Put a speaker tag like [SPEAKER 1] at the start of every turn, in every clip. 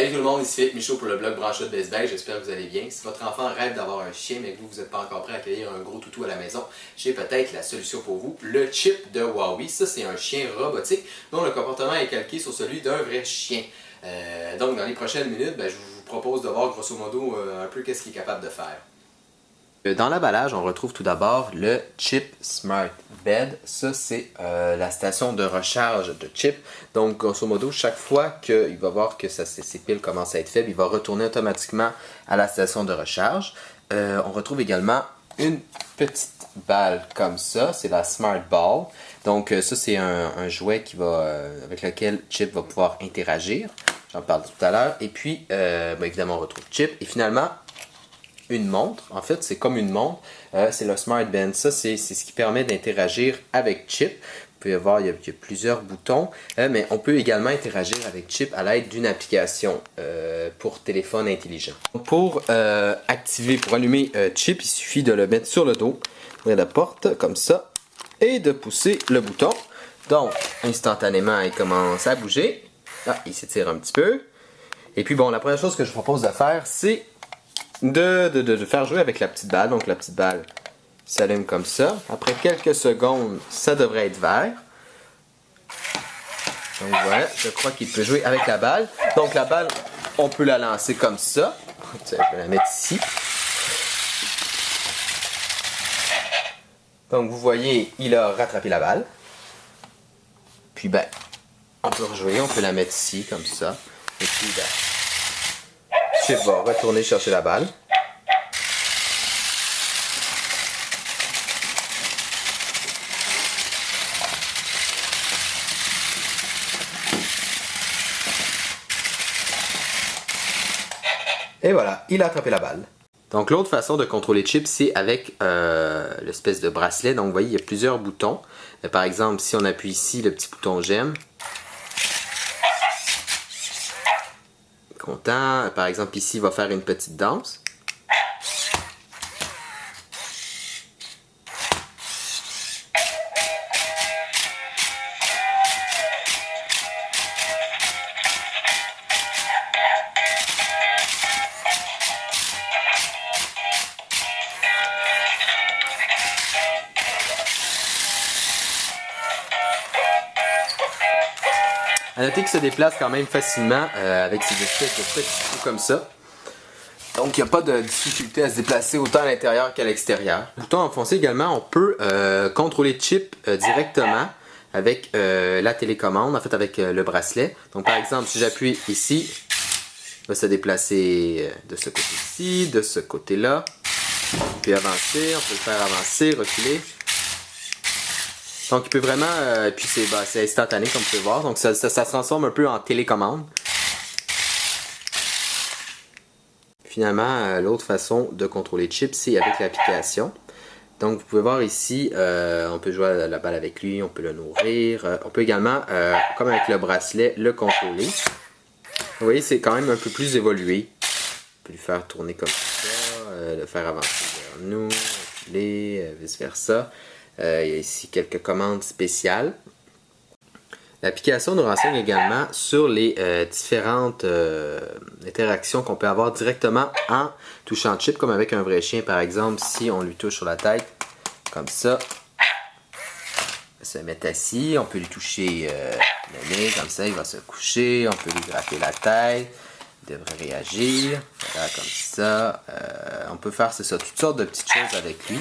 [SPEAKER 1] Salut tout le monde, ici Philippe Michaud pour le blog Brancha de Best Buy, j'espère que vous allez bien. Si votre enfant rêve d'avoir un chien mais que vous n'êtes pas encore prêt à accueillir un gros toutou à la maison, j'ai peut-être la solution pour vous, le Chip de Huawei. Ça c'est un chien robotique dont le comportement est calqué sur celui d'un vrai chien. Donc dans les prochaines minutes, je vous propose de voir grosso modo un peu qu'est-ce qu'il est capable de faire. Dans l'emballage, on retrouve tout d'abord le Chip Smart Bed. Ça, c'est la station de recharge de Chip. Donc, grosso modo, chaque fois qu'il va voir que ses piles commencent à être faibles, il va retourner automatiquement à la station de recharge. On retrouve également une petite balle comme ça. C'est la Smart Ball. Donc, ça, c'est un jouet avec lequel Chip va pouvoir interagir. J'en parle tout à l'heure. Et puis, évidemment, on retrouve Chip. Et finalement, une montre, en fait c'est comme une montre, c'est le Smart Band. Ça c'est ce qui permet d'interagir avec Chip. Vous pouvez voir, il y a plusieurs boutons, mais on peut également interagir avec Chip à l'aide d'une application pour téléphone intelligent. Pour allumer Chip, il suffit de le mettre sur le dos, ouvrir la porte comme ça et de pousser le bouton. Donc instantanément il commence à bouger. Il s'étire un petit peu. Et puis bon, la première chose que je vous propose de faire, c'est de faire jouer avec la petite balle. Donc la petite balle s'allume comme ça. Après quelques secondes, ça devrait être vert. Donc voilà, je crois qu'il peut jouer avec la balle. Donc la balle, on peut la lancer comme ça. Je vais la mettre ici. Donc vous voyez, il a rattrapé la balle. Puis on peut rejouer, on peut la mettre ici comme ça. Et puis Chip va retourner chercher la balle. Et voilà, il a attrapé la balle. Donc l'autre façon de contrôler Chip, c'est avec l'espèce de bracelet. Donc vous voyez, il y a plusieurs boutons. Par exemple, si on appuie ici le petit bouton j'aime, content. Par exemple, ici, il va faire une petite danse. À noter qu'il se déplace quand même facilement avec ces espèces de petits trous comme ça. Donc il n'y a pas de difficulté à se déplacer autant à l'intérieur qu'à l'extérieur. Bouton enfoncé également, on peut contrôler Chip directement avec la télécommande, en fait avec le bracelet. Donc par exemple, si j'appuie ici, il va se déplacer de ce côté-ci, de ce côté-là. Puis avancer, on peut le faire avancer, reculer. Donc il peut vraiment, puis c'est instantané comme vous pouvez voir, donc ça se transforme un peu en télécommande. Finalement, l'autre façon de contrôler Chip, c'est avec l'application. Donc vous pouvez voir ici, on peut jouer à la balle avec lui, on peut le nourrir, on peut également, comme avec le bracelet, le contrôler. Vous voyez, c'est quand même un peu plus évolué. On peut lui faire tourner comme ça, le faire avancer vers nous, reculer, vice versa. Il y a ici quelques commandes spéciales. L'application nous renseigne également sur les différentes interactions qu'on peut avoir directement en touchant Chip, comme avec un vrai chien. Par exemple, si on lui touche sur la tête, comme ça, il va se mettre assis. On peut lui toucher le nez, comme ça, il va se coucher. On peut lui gratter la tête, il devrait réagir. Voilà, comme ça. On peut faire, c'est ça, toutes sortes de petites choses avec lui.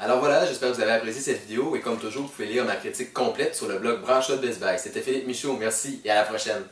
[SPEAKER 1] Alors voilà, j'espère que vous avez apprécié cette vidéo et comme toujours, vous pouvez lire ma critique complète sur le blog Brancha de Best Buy. C'était Philippe Michaud, merci et à la prochaine.